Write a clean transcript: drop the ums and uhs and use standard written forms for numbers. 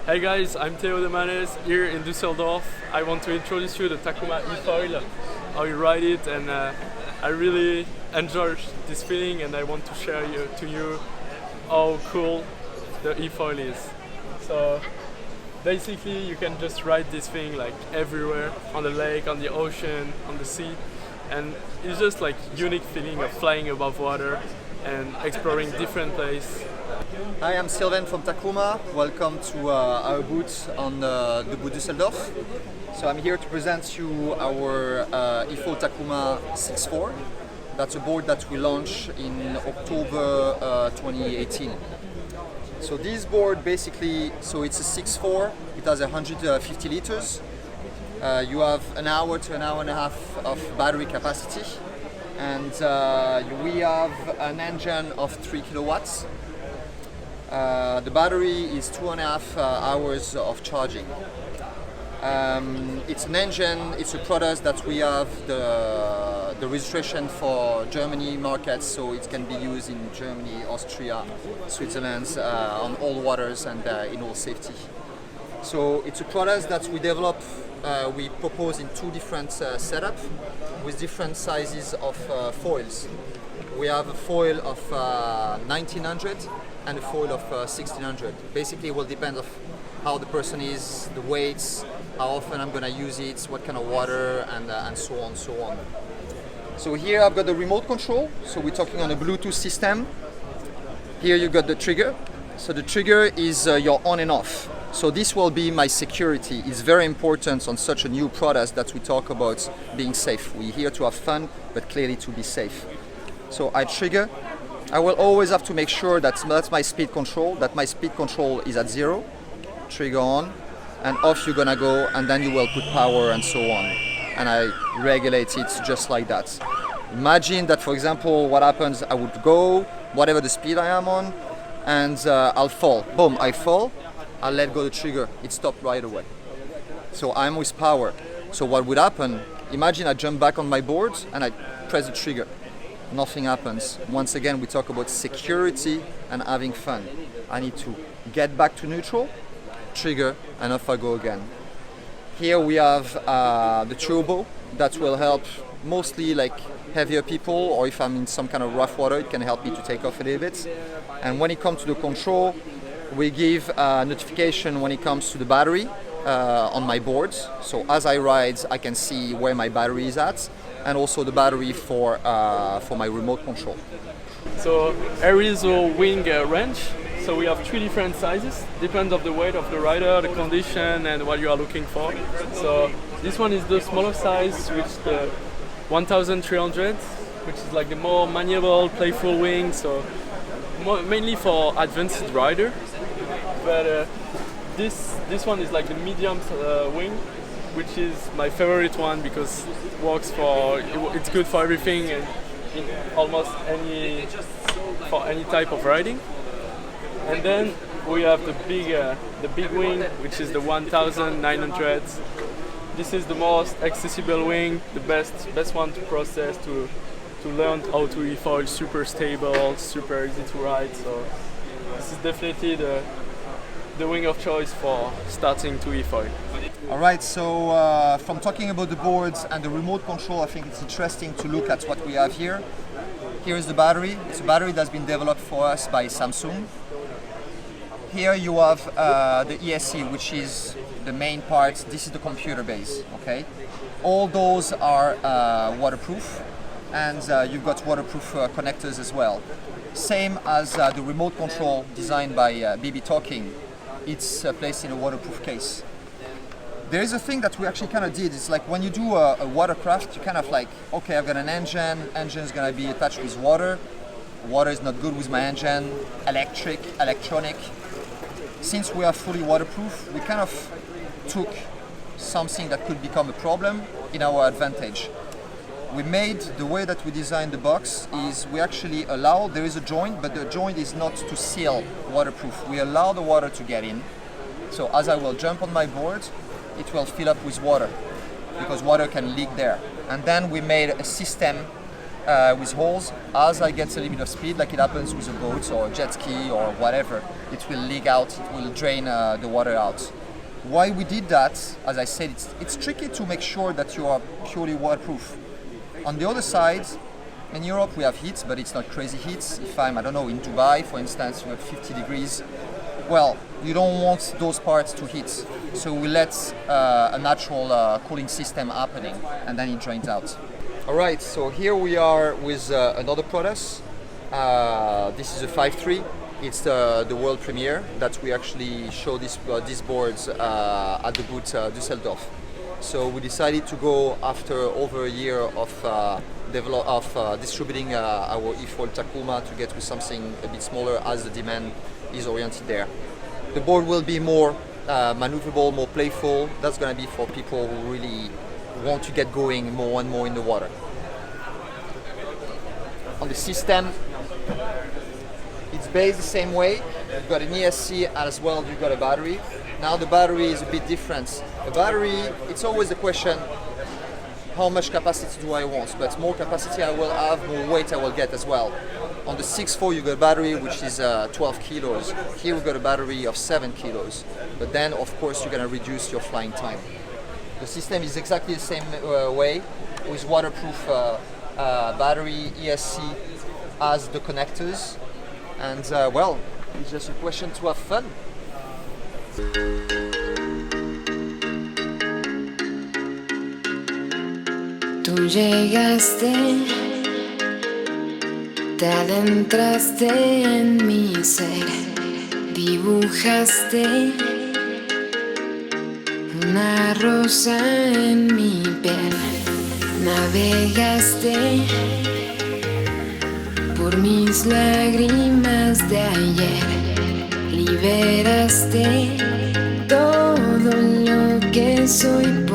Hey guys, I'm Theo Demanes here in Düsseldorf. I want to introduce you to the Takuma eFoil, how you ride it, and I really enjoy this feeling, and I want to share to you how cool the eFoil is. So basically you can just ride this thing like everywhere, on the lake, on the ocean, on the sea, and it's just like unique feeling of flying above water and exploring different places. Hi, I'm Sylvain from Takuma. Welcome to our booth on the booth Düsseldorf. So I'm here to present you our eFoil Takuma 6.4. That's a board that we launched in October 2018. So this board basically, it's a 6.4. It has 150 liters. You have an hour to an hour and a half of battery capacity, and we have an engine of 3 kilowatts. The battery is 2.5 hours of charging. It's an engine, it's a product that we have the registration for Germany markets, so it can be used in Germany, Austria, Switzerland, on all waters and in all safety. So it's a product that we develop, we propose in two different setups with different sizes of foils. We have a foil of 1900 and a foil of 1600. Basically it will depend on how the person is, the weights, how often I'm going to use it, what kind of water, and so on, so on. So here I've got the remote control, so we're talking on a Bluetooth system. Here you got the trigger. So the trigger is your on and off. So this will be my security. It's very important on such a new product that we talk about being safe. We're here to have fun, but clearly to be safe. So I trigger. I will always have to make sure that's my speed control, that my speed control is at 0. Trigger on, and off you're gonna go, and then you will put power and so on. And I regulate it just like that. Imagine that, for example, what happens, I would go, whatever the speed I am on, and I'll fall. Boom, I fall, I'll let go the trigger, it stopped right away. So I'm with power. So what would happen, imagine I jump back on my board and I press the trigger. Nothing happens. Once again, we talk about security and having fun. I need to get back to neutral, trigger, and off I go again. Here we have the turbo that will help mostly like heavier people, or if I'm in some kind of rough water, it can help me to take off a little bit. And when it comes to the control, we give a notification when it comes to the battery on my board. So as I ride, I can see where my battery is at, and also the battery for my remote control. So here is a wing range. So we have 3 different sizes, depends on the weight of the rider, the condition, and what you are looking for. So this one is the smaller size, which is the 1300, which is like the more maneuverable, playful wing. So mainly for advanced rider. But this one is like the medium wing, which is my favorite one because it works it's good for everything and in almost any type of riding. And then we have the big wing, which is the 1900. This is the most accessible wing, the best one to process, to learn how to eFoil, super stable, super easy to ride. So this is definitely the wing of choice for starting to eFoil. Alright, so from talking about the boards and the remote control, I think it's interesting to look at what we have here. Here is the battery. It's a battery that's been developed for us by Samsung. Here you have the ESC, which is the main part. This is the computer base, okay? All those are waterproof, and you've got waterproof connectors as well. Same as the remote control designed by BB Talking. It's placed in a waterproof case. There is a thing that we actually kind of did. It's like when you do a watercraft, you kind of like, okay, I've got an engine is going to be attached with water. Water is not good with my engine, electronic. Since we are fully waterproof, we kind of took something that could become a problem in our advantage. We made, the way that we designed the box is we actually allow, there is a joint, but the joint is not to seal waterproof. We allow the water to get in. So as I will jump on my board, it will fill up with water because water can leak there. And then we made a system with holes. As I get a little bit of speed, like it happens with a boat or a jet ski or whatever, it will leak out, it will drain the water out. Why we did that, as I said, it's tricky to make sure that you are purely waterproof. On the other side, in Europe we have heat, but it's not crazy heat. If I'm, I don't know, in Dubai, for instance, we have 50 degrees. Well, you don't want those parts to heat, so we let a natural cooling system happening, and then it drains out. All right, so here we are with another product. This is a 5.3. It's the world premiere that we actually show these boards at the booth Düsseldorf. So we decided to go after over a year of distributing our eFoil Takuma to get with something a bit smaller as the demand is oriented there. The board will be more maneuverable, more playful. That's going to be for people who really want to get going more and more in the water. On the system, it's based the same way. You've got an ESC as well, you've got a battery. Now the battery is a bit different. The battery, it's always a question, how much capacity do I want? But more capacity I will have, more weight I will get as well. On the 6.4 you've got a battery which is 12 kilos. Here we've got a battery of 7 kilos. But then of course you're going to reduce your flying time. The system is exactly the same way, with waterproof battery, ESC as the connectors. And well, it's just a question to have fun. Tú llegaste, te adentraste en mi ser, dibujaste una rosa en mi piel, navegaste por mis lágrimas de ayer, liberaste todo lo que soy.